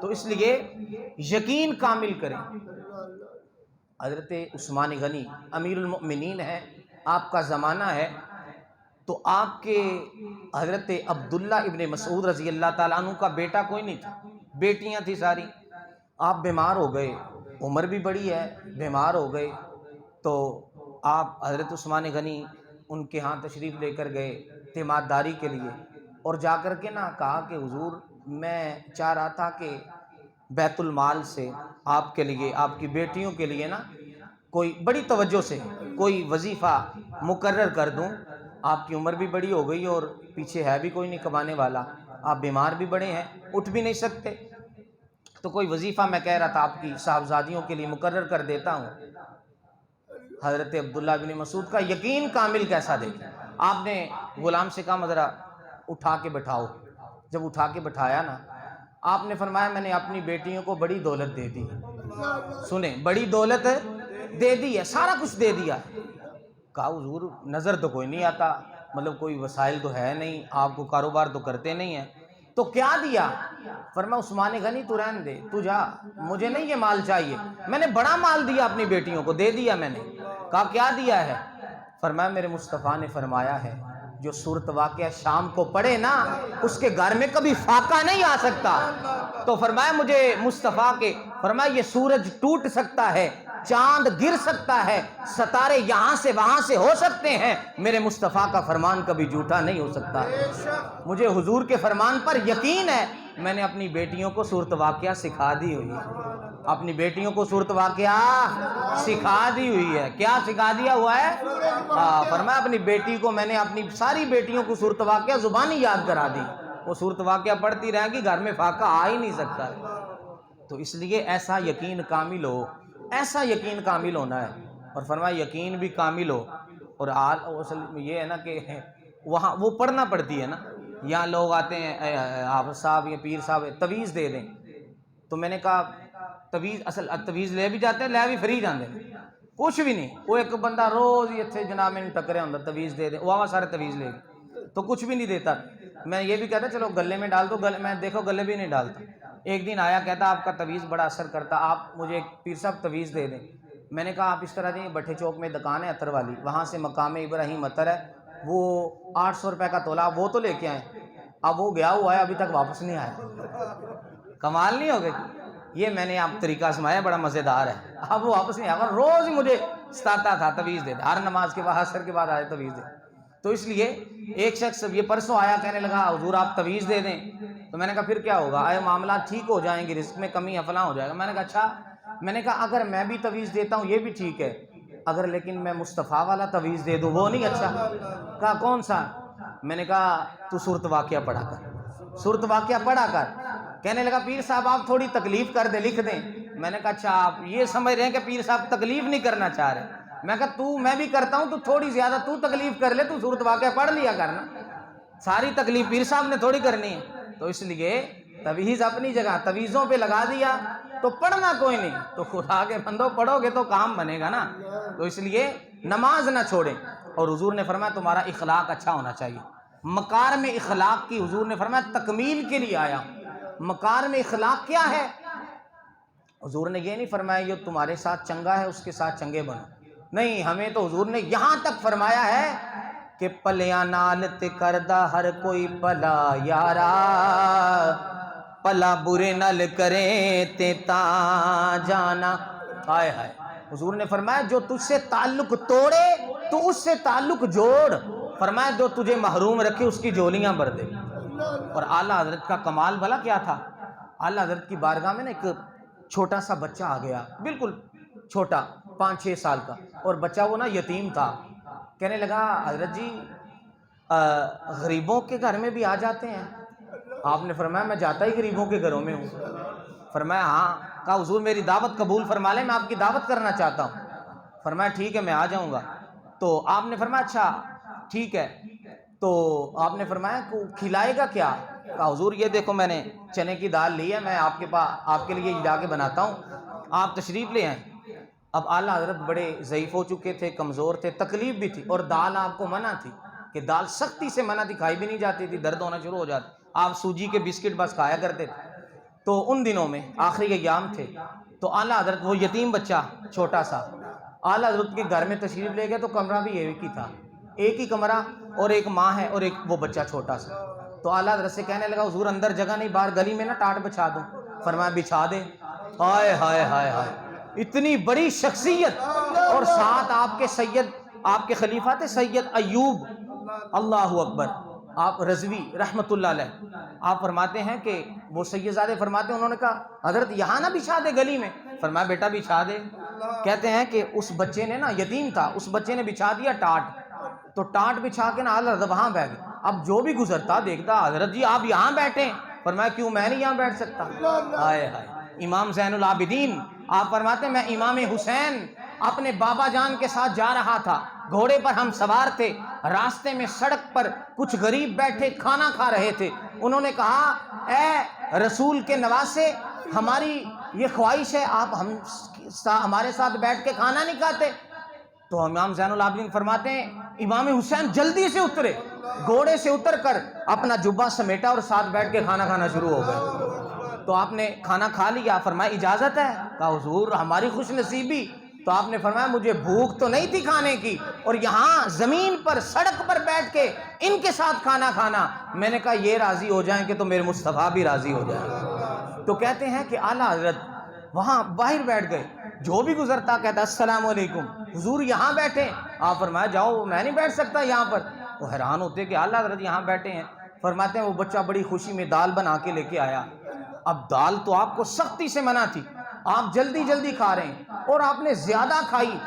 تو اس لیے یقین کامل کریں۔ حضرت عثمان غنی امیر المؤمنین ہے، آپ کا زمانہ ہے، تو آپ کے حضرت عبداللہ ابن مسعود رضی اللہ تعالیٰ عنہ کا بیٹا کوئی نہیں تھا، بیٹیاں تھی ساری۔ آپ بیمار ہو گئے، عمر بھی بڑی ہے، بیمار ہو گئے، تو آپ حضرت عثمان غنی ان کے ہاں تشریف لے کر گئے تیمارداری کے لیے، اور جا کر کے نا کہا کہ حضور میں چاہ رہا تھا کہ بیت المال سے آپ کے لیے، آپ کی بیٹیوں کے لیے نا کوئی بڑی توجہ سے کوئی وظیفہ مقرر کر دوں، آپ کی عمر بھی بڑی ہو گئی اور پیچھے ہے بھی کوئی نہیں کمانے والا، آپ بیمار بھی بڑے ہیں، اٹھ بھی نہیں سکتے، تو کوئی وظیفہ میں کہہ رہا تھا آپ کی صاحبزادیوں کے لیے مقرر کر دیتا ہوں۔ حضرت عبداللہ بن مسعود کا یقین کامل کیسا دیکھیں. آپ نے غلام سے کہا ذرا اٹھا کے بٹھاؤ. جب اٹھا کے بٹھایا نا, آپ نے فرمایا میں نے اپنی بیٹیوں کو بڑی دولت دے دی. سنیں, بڑی دولت دے دی ہے, سارا کچھ دے دیا. کہا حضور نظر تو کوئی نہیں آتا, مطلب کوئی وسائل تو ہے نہیں, آپ کو کاروبار تو کرتے نہیں ہیں, تو کیا دیا؟ فرمایا عثمان غنی تو رہن دے, تو جا, مجھے نہیں یہ مال چاہیے, میں نے بڑا مال دیا اپنی بیٹیوں کو, دے دیا میں نے. کہا کیا دیا ہے؟ فرمایا میرے مصطفیٰ نے فرمایا ہے جو صورت واقعہ شام کو پڑھے نا اس کے گھر میں کبھی فاقہ نہیں آ سکتا. تو فرمایا مجھے مصطفیٰ کے, فرمایا یہ سورج ٹوٹ سکتا ہے, چاند گر سکتا ہے, ستارے یہاں سے وہاں سے ہو سکتے ہیں, میرے مصطفیٰ کا فرمان کبھی جھوٹا نہیں ہو سکتا. مجھے حضور کے فرمان پر یقین ہے. میں نے اپنی بیٹیوں کو صورت واقعہ سکھا دی ہوئی ہے, اپنی بیٹیوں کو صورت واقعہ سکھا دی ہوئی ہے. کیا سکھا دیا ہوا ہے؟ فرمایا اپنی بیٹی کو میں نے اپنی ساری بیٹیوں کو صورت واقعہ زبانی یاد کرا دی, وہ صورت واقعہ پڑھتی رہیں گی, گھر میں فاقہ آ ہی نہیں سکتا ہے. تو اس لیے ایسا یقین کامل ہو, ایسا یقین کامل ہونا ہے. اور فرمایا یقین بھی کامل ہو. اور اصل میں یہ ہے نا کہ وہاں وہ پڑھنا پڑتی ہے نا, یہاں لوگ آتے ہیں حافظ صاحب یا پیر صاحب تویز دے دیں, تو میں نے کہا تویز اصل تویز لے بھی جاتے ہیں, لے بھی فری جاندے ہیں, کچھ بھی نہیں. وہ ایک بندہ روز ہی اتنے جناب میں ٹکرے ہوں تویز دے دیں, وہ سارے تویز لے گئے تو کچھ بھی نہیں دیتا. میں یہ بھی کہتا چلو گلے میں ڈال دو, میں دیکھو گلے بھی نہیں ڈالتا. ایک دن آیا کہتا آپ کا تویز بڑا اثر کرتا, آپ مجھے ایک پیر صاحب تویز دے دیں. میں نے کہا آپ اس طرح دیں, بٹھے چوک میں دکان ہے عطر والی, وہاں سے مقام ابراہیم عطر ہے, وہ 800 روپے کا تولہ, وہ تو لے کے آئیں. اب وہ گیا ہوا ہے, ابھی تک واپس نہیں آیا. کمال نہیں ہو گئی؟ یہ میں نے آپ طریقہ آزمایا, بڑا مزیدار ہے. اب وہ واپس نہیں آیا, روز ہی مجھے ستاتا تھا تویز دے, ہر نماز کے بعد عصر کے بعد آئے تویز دے. تو اس لیے ایک شخص یہ پرسوں آیا, کہنے لگا حضور آپ تویز دے دیں. تو میں نے کہا پھر کیا ہوگا, آئے معاملات ٹھیک ہو جائیں گے, رزق میں کمی فلاں ہو جائے گا. میں نے کہا اچھا, میں نے کہا اگر میں بھی تویز دیتا ہوں یہ بھی ٹھیک ہے, اگر لیکن میں مصطفیٰ والا تویز دے دوں وہ نہیں اچھا؟ کہا کون سا؟ میں نے کہا تو صورت واقعہ پڑھا کر, صورت واقعہ پڑھا کر. کہنے لگا پیر صاحب آپ تھوڑی تکلیف کر دیں, لکھ دیں. میں نے کہا اچھا آپ یہ سمجھ رہے ہیں کہ پیر صاحب تکلیف نہیں کرنا چاہ رہے. میں کہا میں بھی کرتا ہوں, تو تھوڑی زیادہ تو تکلیف کر لے, تو صورت واقعہ پڑھ لیا کرنا, ساری تکلیف پیر صاحب نے تھوڑی کرنی ہے. تو اس لیے تویز اپنی جگہ, تویزوں پہ لگا دیا تو پڑھنا کوئی نہیں, تو خدا کے بندو پڑھو گے تو کام بنے گا نا. تو اس لیے نماز نہ چھوڑیں. اور حضور نے فرمایا تمہارا اخلاق اچھا ہونا چاہیے. مکار میں اخلاق کی حضور نے فرمایا تکمیل کے لیے آیا. مکار میں اخلاق کیا ہے؟ حضور نے یہ نہیں فرمایا جو تمہارے ساتھ چنگا ہے اس کے ساتھ چنگے بنو, نہیں. ہمیں تو حضور نے یہاں تک فرمایا ہے کہ پلیاں نال تے کردہ ہر کوئی پلا یارا, پلا برے نال کریں تے تا جانا. ہائے ہائے, حضور نے فرمایا جو تجھ سے تعلق توڑے تو اس سے تعلق جوڑ. فرمایا جو تجھے محروم رکھے اس کی جولیاں بھر دے. اور اعلیٰ حضرت کا کمال بھلا کیا تھا, اعلیٰ حضرت کی بارگاہ میں نا ایک چھوٹا سا بچہ آ گیا, بالکل چھوٹا 5-6 سال کا, اور بچہ وہ نا یتیم تھا. کہنے لگا حضرت جی غریبوں کے گھر میں بھی آ جاتے ہیں؟ آپ نے فرمایا میں جاتا ہی غریبوں کے گھروں میں ہوں. فرمایا ہاں. کہا حضور میری دعوت قبول فرما لیں, میں آپ کی دعوت کرنا چاہتا ہوں. فرمایا ٹھیک ہے میں آ جاؤں گا. تو آپ نے فرمایا اچھا ٹھیک ہے. تو آپ نے فرمایا کھلائے گا کیا؟ کہا حضور یہ دیکھو میں نے چنے کی دال لی ہے, میں آپ کے پاس آپ کے لیے جا کے بناتا ہوں, آپ تشریف لے آئیں. اب اعلیٰ حضرت بڑے ضعیف ہو چکے تھے, کمزور تھے, تکلیف بھی تھی, اور دال آپ کو منع تھی, کہ دال سختی سے منع تھی, کھائی بھی نہیں جاتی تھی, درد ہونا شروع ہو جاتا. آپ سوجی کے بسکٹ بس کھایا کرتے تھے. تو ان دنوں میں آخری ایام تھے, تو اعلیٰ حضرت وہ یتیم بچہ چھوٹا سا اعلیٰ حضرت کے گھر میں تشریف لے گئے. تو کمرہ بھی ایک ہی تھا, ایک ہی کمرہ, اور ایک ماں ہے اور ایک وہ بچہ چھوٹا سا. تو اعلیٰ حضرت سے کہنے لگا حضور اندر جگہ نہیں, باہر گلی میں نا ٹاٹ بچھا دوں. فرمایا بچھا دے. ہائے ہائے ہائے ہائے, اتنی بڑی شخصیت, اور ساتھ آپ کے سید, آپ کے خلیفہ تھے سید ایوب, اللہ اکبر, آپ رضوی رحمت اللہ علیہ, آپ فرماتے ہیں کہ وہ سید زادے فرماتے ہیں انہوں نے کہا حضرت یہاں نہ بچھا دے گلی میں. فرمایا بیٹا بچھا دے. کہتے ہیں کہ اس بچے نے نا, یتیم تھا, اس بچے نے بچھا دیا ٹاٹ. تو ٹاٹ بچھا کے نا حضرت وہاں بیٹھ گئے. اب جو بھی گزرتا دیکھتا حضرت جی آپ یہاں بیٹھیں. فرمایا کیوں, میں نہیں یہاں بیٹھ سکتا. ہائے ہائے, امام زین العابدین آپ فرماتے ہیں میں امام حسین اپنے بابا جان کے ساتھ جا رہا تھا، گھوڑے پر ہم سوار تھے، راستے میں سڑک پر کچھ غریب بیٹھے کھانا کھا رہے تھے، انہوں نے کہا اے رسول کے نواسے، ہماری یہ خواہش ہے آپ ہمارے ساتھ بیٹھ کے کھانا نہیں کھاتے؟ تو امام زین العابدین فرماتے ہیں امام حسین جلدی سے اترے، گھوڑے سے اتر کر اپنا جبہ سمیٹا اور ساتھ بیٹھ کے کھانا کھانا شروع ہو گئے۔ تو آپ نے کھانا کھا لیا، فرمایا اجازت ہے؟ کہا حضور ہماری خوش نصیبی۔ تو آپ نے فرمایا مجھے بھوک تو نہیں تھی کھانے کی، اور یہاں زمین پر سڑک پر بیٹھ کے ان کے ساتھ کھانا کھانا، میں نے کہا یہ راضی ہو جائیں کہ تو میرے مصطفیٰ بھی راضی ہو جائیں۔ تو کہتے ہیں کہ اعلیٰ حضرت وہاں باہر بیٹھ گئے، جو بھی گزرتا کہتا السلام علیکم، حضور یہاں بیٹھے؟ آپ فرمایا جاؤ میں نہیں بیٹھ سکتا یہاں پر۔ وہ حیران ہوتے کہ اعلیٰ حضرت یہاں بیٹھے ہیں۔ فرماتے ہیں وہ بچہ بڑی خوشی میں دال بنا کے لے کے آیا، اب دال تو آپ کو سختی سے منع تھی، آپ جلدی جلدی کھا رہے ہیں اور آپ نے زیادہ کھائی۔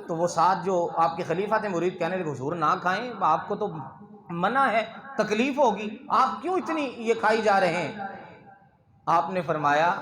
تو وہ ساتھ جو آپ کے خلیفہ تھے مرید کہنے لگے حضور نہ کھائیں، آپ کو تو منع ہے، تکلیف ہوگی، آپ کیوں اتنی یہ کھائی جا رہے ہیں؟ آپ نے فرمایا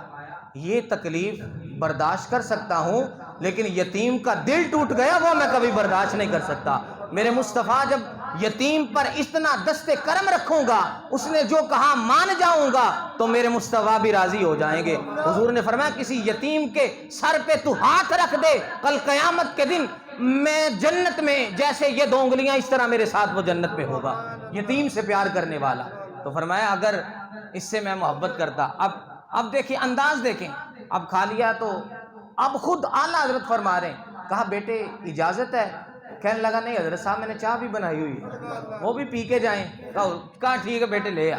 یہ تکلیف برداشت کر سکتا ہوں، لیکن یتیم کا دل ٹوٹ گیا وہ میں کبھی برداشت نہیں کر سکتا۔ میرے مصطفیٰ جب یتیم پر اتنا دست کرم رکھوں گا، اس نے جو کہا مان جاؤں گا، تو میرے مصطفیٰ بھی راضی ہو جائیں گے۔ حضور نے فرمایا کسی یتیم کے سر پہ تو ہاتھ رکھ دے، کل قیامت کے دن میں جنت میں جیسے یہ 2 انگلیاں اس طرح میرے ساتھ وہ جنت میں ہوگا، یتیم سے پیار کرنے والا۔ تو فرمایا اگر اس سے میں محبت کرتا، اب دیکھیں انداز دیکھیں، اب کھا لیا تو اب خود اعلیٰ حضرت فرما رہے ہیں، کہا بیٹے اجازت ہے؟ کہنے لگا نہیں حضرت صاحب میں نے چائے بھی بنائی ہوئی ہے، وہ بھی پی کے جائیں۔ کہا ٹھیک ہے بیٹے لے آ۔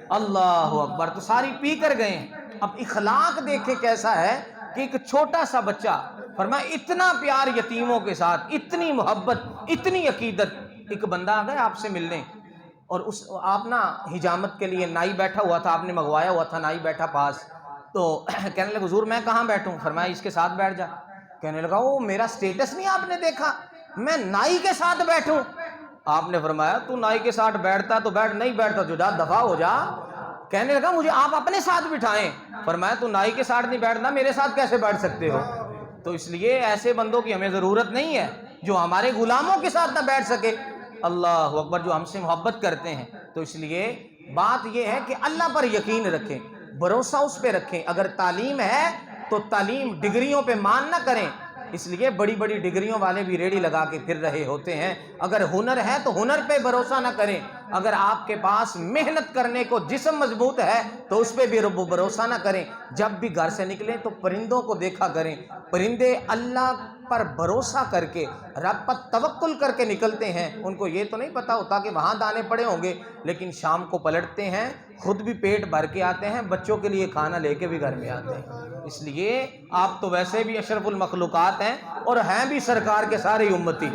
اللہ اکبر، تو ساری پی کر گئے ہیں۔ اب اخلاق دیکھیں کیسا ہے کہ ایک چھوٹا سا بچہ فرمایا اتنا پیار یتیموں کے ساتھ، اتنی محبت، اتنی عقیدت۔ ایک بندہ آ گیا آپ سے ملنے، اور آپ نا حجامت کے لیے نائی بیٹھا ہوا تھا، آپ نے منگوایا ہوا تھا، نائی بیٹھا پاس، تو کہنے لگا حضور میں کہاں بیٹھوں؟ فرمایا اس کے ساتھ بیٹھ جا۔ کہنے لگا وہ میرا سٹیٹس نہیں آپ نے دیکھا، میں نائی کے ساتھ بیٹھوں؟ آپ نے فرمایا تو نائی کے ساتھ بیٹھتا تو بیٹھ، نہیں بیٹھتا تو جا دفع ہو جا۔ کہنے لگا مجھے آپ اپنے ساتھ بٹھائیں۔ فرمایا تو نائی کے ساتھ نہیں بیٹھنا، میرے ساتھ کیسے بیٹھ سکتے ہو؟ تو اس لیے ایسے بندوں کی ہمیں ضرورت نہیں ہے جو ہمارے غلاموں کے ساتھ نہ بیٹھ سکے۔ اللہ اکبر، جو ہم سے محبت کرتے ہیں۔ تو اس لیے بات یہ ہے کہ اللہ پر یقین رکھیں، بھروسہ اس پہ رکھیں۔ اگر تعلیم ہے تو تعلیم ڈگریوں پہ مان نہ کریں، اس لیے بڑی بڑی ڈگریوں والے بھی ریڑھی لگا کے پھر رہے ہوتے ہیں۔ اگر ہنر ہے تو ہنر پہ بھروسہ نہ کریں، اگر آپ کے پاس محنت کرنے کو جسم مضبوط ہے تو اس پہ بھی بھروسہ نہ کریں۔ جب بھی گھر سے نکلیں تو پرندوں کو دیکھا کریں، پرندے اللہ پر بھروسہ کر کے، رب پر توکل کر کے نکلتے ہیں، ان کو یہ تو نہیں پتا ہوتا کہ وہاں دانے پڑے ہوں گے، لیکن شام کو پلٹتے ہیں، خود بھی پیٹ بھر کے آتے ہیں، بچوں کے لیے کھانا لے کے بھی گھر میں آتے ہیں۔ اس لیے آپ تو ویسے بھی اشرف المخلوقات ہیں اور ہیں بھی سرکار کے سارے امتی،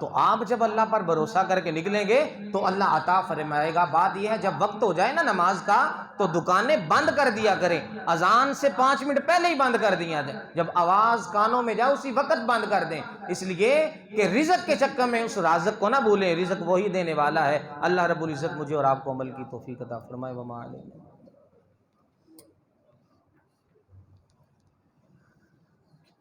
تو آپ جب اللہ پر بھروسہ کر کے نکلیں گے تو اللہ عطا فرمائے گا۔ بات یہ ہے جب وقت ہو جائے نا نماز کا تو دکانیں بند کر دیا کریں، اذان سے 5 منٹ پہلے ہی بند کر دیا دیں، جب آواز کانوں میں جائے اسی وقت بند کر دیں، اس لیے کہ رزق کے چکر میں اس رازق کو نہ بھولیں، رزق وہی دینے والا ہے۔ اللہ رب العزت مجھے اور آپ کو عمل کی توفیق عطا فرمائے۔ وما علینا۔